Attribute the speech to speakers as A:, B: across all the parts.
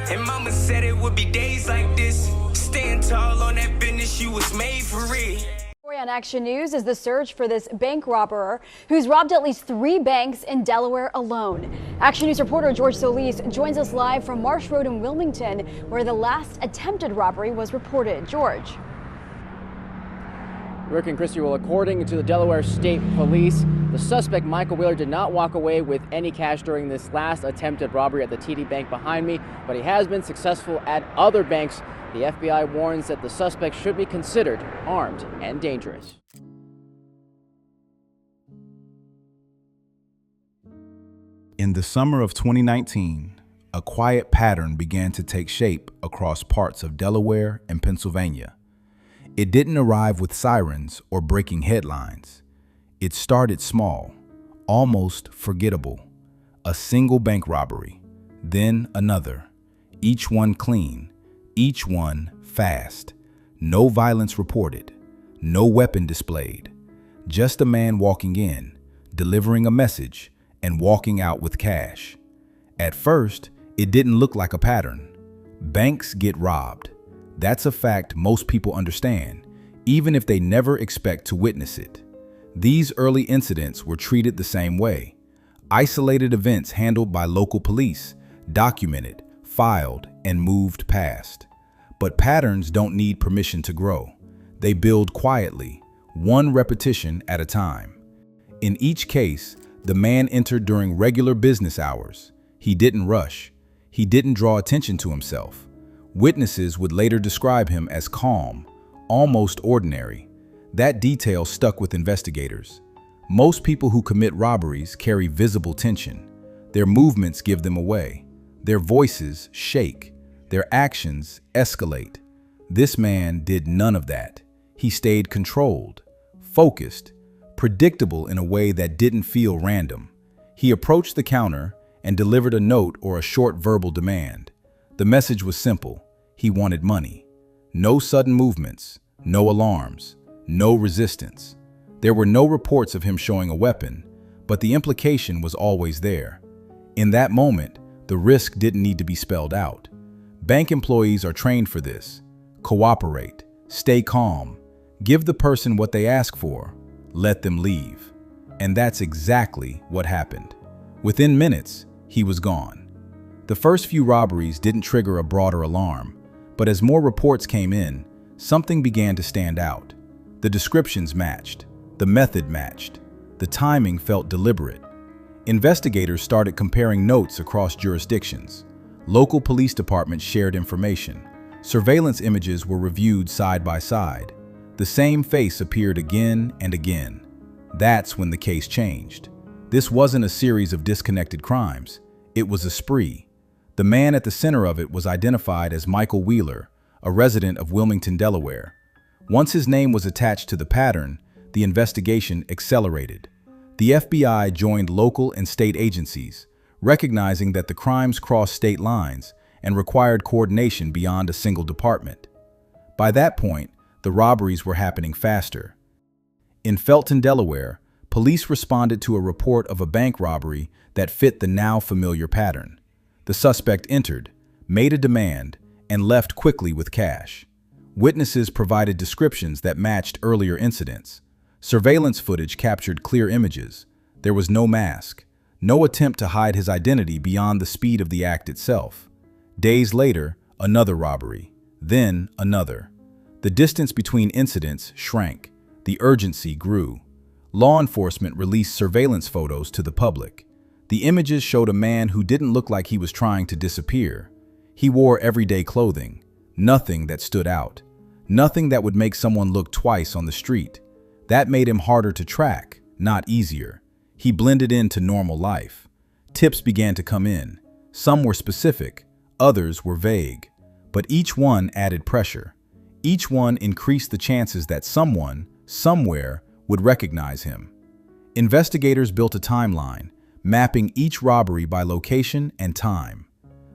A: And mama said it would be days like this. Stand tall on that business, you was made for it.
B: On Action News is the search for this bank robber who's robbed at least 3 banks in Delaware alone. Action News reporter George Solis joins us live from Marsh Road in Wilmington, where the last attempted robbery was reported. George.
C: Rick and Christy, well, according to the Delaware State Police, the suspect, Michael Wheeler, did not walk away with any cash during this last attempted robbery at the TD Bank behind me, but he has been successful at other banks. The FBI warns that the suspect should be considered armed and dangerous.
D: In the summer of 2019, a quiet pattern began to take shape across parts of Delaware and Pennsylvania. It didn't arrive with sirens or breaking headlines. It started small, almost forgettable. A single bank robbery, then another, each one clean, each one fast. No violence reported, no weapon displayed. Just a man walking in, delivering a message, and walking out with cash. At first, it didn't look like a pattern. Banks get robbed. That's a fact most people understand, even if they never expect to witness it. These early incidents were treated the same way. Isolated events handled by local police, documented, filed, and moved past. But patterns don't need permission to grow. They build quietly, one repetition at a time. In each case, the man entered during regular business hours. He didn't rush. He didn't draw attention to himself. Witnesses would later describe him as calm, almost ordinary. That detail stuck with investigators. Most people who commit robberies carry visible tension. Their movements give them away. Their voices shake. Their actions escalate. This man did none of that. He stayed controlled, focused, predictable in a way that didn't feel random. He approached the counter and delivered a note or a short verbal demand. The message was simple. He wanted money. No sudden movements, no alarms, no resistance. There were no reports of him showing a weapon, but the implication was always there. In that moment, the risk didn't need to be spelled out. Bank employees are trained for this. Cooperate, stay calm, give the person what they ask for, let them leave. And that's exactly what happened. Within minutes, he was gone. The first few robberies didn't trigger a broader alarm, but as more reports came in, something began to stand out. The descriptions matched, the method matched, the timing felt deliberate. Investigators started comparing notes across jurisdictions. Local police departments shared information. Surveillance images were reviewed side by side. The same face appeared again and again. That's when the case changed. This wasn't a series of disconnected crimes. It was a spree. The man at the center of it was identified as Michael Wheeler, a resident of Wilmington, Delaware. Once his name was attached to the pattern, the investigation accelerated. The FBI joined local and state agencies, recognizing that the crimes crossed state lines and required coordination beyond a single department. By that point, the robberies were happening faster. In Felton, Delaware, police responded to a report of a bank robbery that fit the now familiar pattern. The suspect entered, made a demand, and left quickly with cash. Witnesses provided descriptions that matched earlier incidents. Surveillance footage captured clear images. There was no mask, no attempt to hide his identity beyond the speed of the act itself. Days later, another robbery, then another. The distance between incidents shrank. The urgency grew. Law enforcement released surveillance photos to the public. The images showed a man who didn't look like he was trying to disappear. He wore everyday clothing, nothing that stood out, nothing that would make someone look twice on the street. That made him harder to track, not easier. He blended into normal life. Tips began to come in. Some were specific, others were vague. But each one added pressure. Each one increased the chances that someone, somewhere, would recognize him. Investigators built a timeline, mapping each robbery by location and time.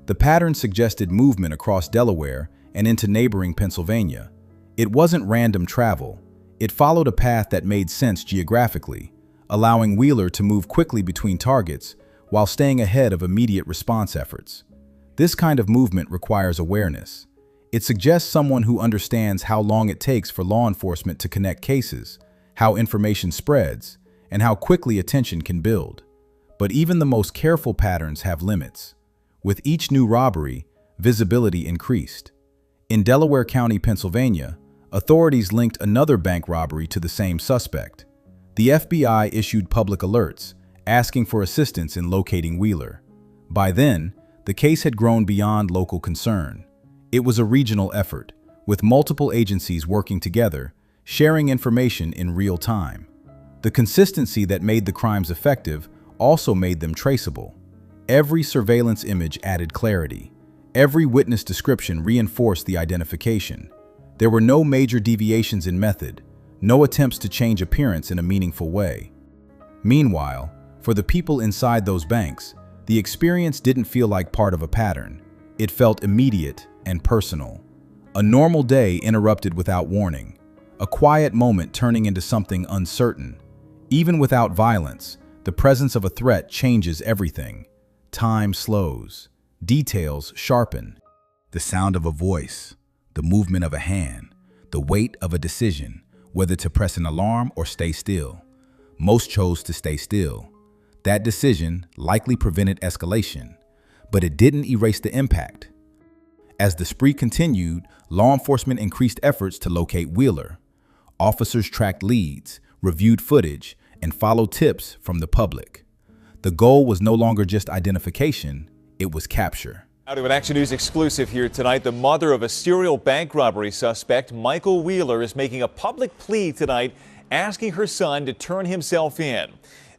D: The pattern suggested movement across Delaware and into neighboring Pennsylvania. It wasn't random travel. It followed a path that made sense geographically, allowing Wheeler to move quickly between targets while staying ahead of immediate response efforts. This kind of movement requires awareness. It suggests someone who understands how long it takes for law enforcement to connect cases, how information spreads, and how quickly attention can build. But even the most careful patterns have limits. With each new robbery, visibility increased. In Delaware County, Pennsylvania, authorities linked another bank robbery to the same suspect. The FBI issued public alerts, asking for assistance in locating Wheeler. By then, the case had grown beyond local concern. It was a regional effort, with multiple agencies working together, sharing information in real time. The consistency that made the crimes effective also made them traceable. Every surveillance image added clarity. Every witness description reinforced the identification. There were no major deviations in method, no attempts to change appearance in a meaningful way. Meanwhile, for the people inside those banks, the experience didn't feel like part of a pattern. It felt immediate and personal. A normal day interrupted without warning. A quiet moment turning into something uncertain. Even without violence, the presence of a threat changes everything. Time slows. Details sharpen. The sound of a voice, the movement of a hand, the weight of a decision, whether to press an alarm or stay still. Most chose to stay still. That decision likely prevented escalation, but it didn't erase the impact. As the spree continued, law enforcement increased efforts to locate Wheeler. Officers tracked leads, reviewed footage, and followed tips from the public. The goal was no longer just identification, it was capture.
E: Now to an Action News exclusive here tonight. The mother of a serial bank robbery suspect, Michael Wheeler, is making a public plea tonight, asking her son to turn himself in.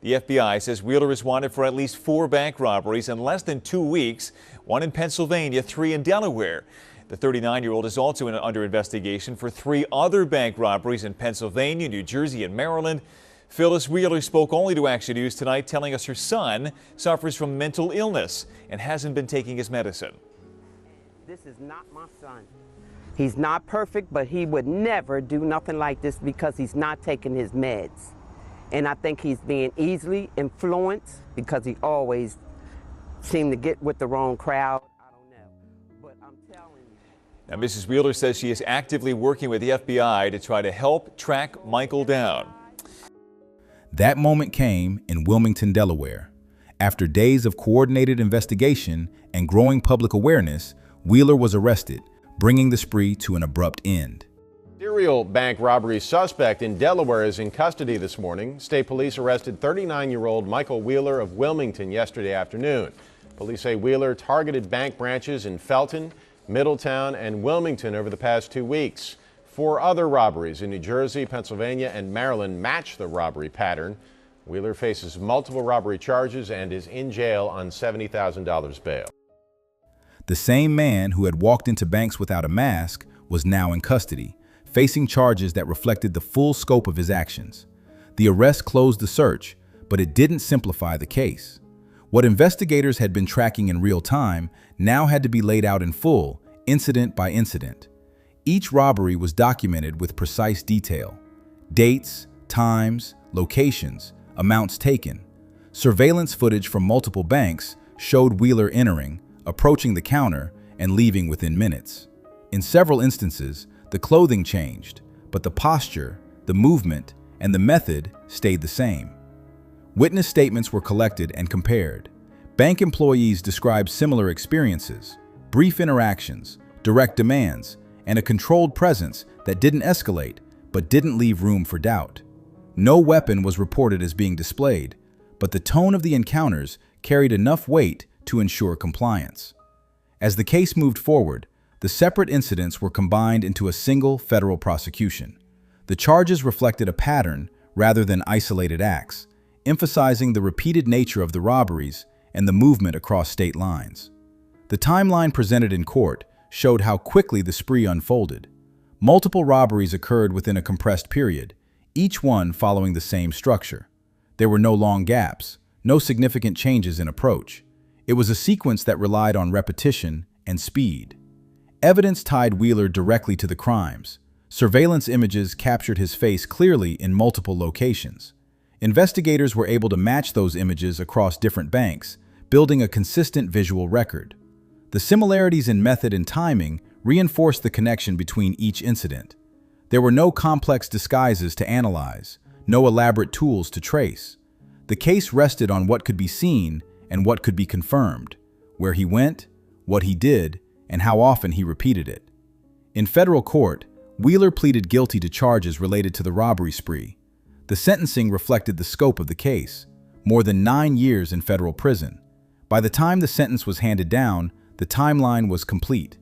E: The FBI says Wheeler is wanted for at least 4 bank robberies in less than 2 weeks, 1 in Pennsylvania, 3 in Delaware. The 39-year-old is also under investigation for 3 other bank robberies in Pennsylvania, New Jersey, and Maryland. Phyllis Wheeler spoke only to Action News tonight, telling us her son suffers from mental illness and hasn't been taking his medicine.
F: This is not my son. He's not perfect, but he would never do nothing like this because he's not taking his meds. And I think he's being easily influenced because he always seemed to get with the wrong crowd. I don't know, but I'm telling you.
E: Now, Mrs. Wheeler says she is actively working with the FBI to try to help track Michael down.
D: That moment came in Wilmington, Delaware. After days of coordinated investigation and growing public awareness, Wheeler was arrested, bringing the spree to an abrupt end.
G: Serial bank robbery suspect in Delaware is in custody this morning. State police arrested 39-year-old Michael Wheeler of Wilmington yesterday afternoon. Police say Wheeler targeted bank branches in Felton, Middletown, and Wilmington over the past 2 weeks. 4 other robberies in New Jersey, Pennsylvania, and Maryland match the robbery pattern. Wheeler faces multiple robbery charges and is in jail on $70,000 bail.
D: The same man who had walked into banks without a mask was now in custody, facing charges that reflected the full scope of his actions. The arrest closed the search, but it didn't simplify the case. What investigators had been tracking in real time now had to be laid out in full, incident by incident. Each robbery was documented with precise detail: dates, times, locations, amounts taken. Surveillance footage from multiple banks showed Wheeler entering, approaching the counter, and leaving within minutes. In several instances, the clothing changed, but the posture, the movement, and the method stayed the same. Witness statements were collected and compared. Bank employees described similar experiences: brief interactions, direct demands, and a controlled presence that didn't escalate but didn't leave room for doubt. No weapon was reported as being displayed, but the tone of the encounters carried enough weight to ensure compliance. As the case moved forward, the separate incidents were combined into a single federal prosecution. The charges reflected a pattern rather than isolated acts, emphasizing the repeated nature of the robberies and the movement across state lines. The timeline presented in court showed how quickly the spree unfolded. Multiple robberies occurred within a compressed period, each one following the same structure. There were no long gaps, no significant changes in approach. It was a sequence that relied on repetition and speed. Evidence tied Wheeler directly to the crimes. Surveillance images captured his face clearly in multiple locations. Investigators were able to match those images across different banks, building a consistent visual record. The similarities in method and timing reinforced the connection between each incident. There were no complex disguises to analyze, no elaborate tools to trace. The case rested on what could be seen and what could be confirmed, where he went, what he did, and how often he repeated it. In federal court, Wheeler pleaded guilty to charges related to the robbery spree. The sentencing reflected the scope of the case, more than 9 years in federal prison. By the time the sentence was handed down, the timeline was complete.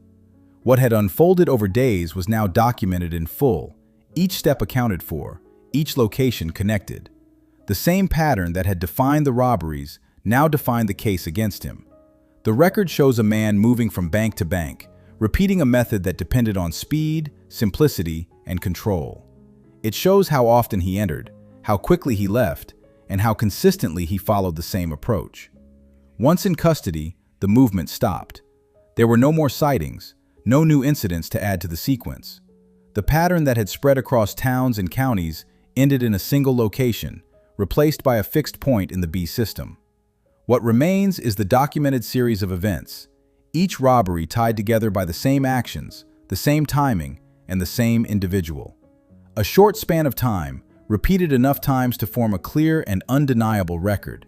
D: What had unfolded over days was now documented in full, each step accounted for, each location connected. The same pattern that had defined the robberies now defined the case against him. The record shows a man moving from bank to bank, repeating a method that depended on speed, simplicity, and control. It shows how often he entered, how quickly he left, and how consistently he followed the same approach. Once in custody, the movement stopped. There were no more sightings, no new incidents to add to the sequence. The pattern that had spread across towns and counties ended in a single location, replaced by a fixed point in the B system. What remains is the documented series of events, each robbery tied together by the same actions, the same timing, and the same individual. A short span of time, repeated enough times to form a clear and undeniable record.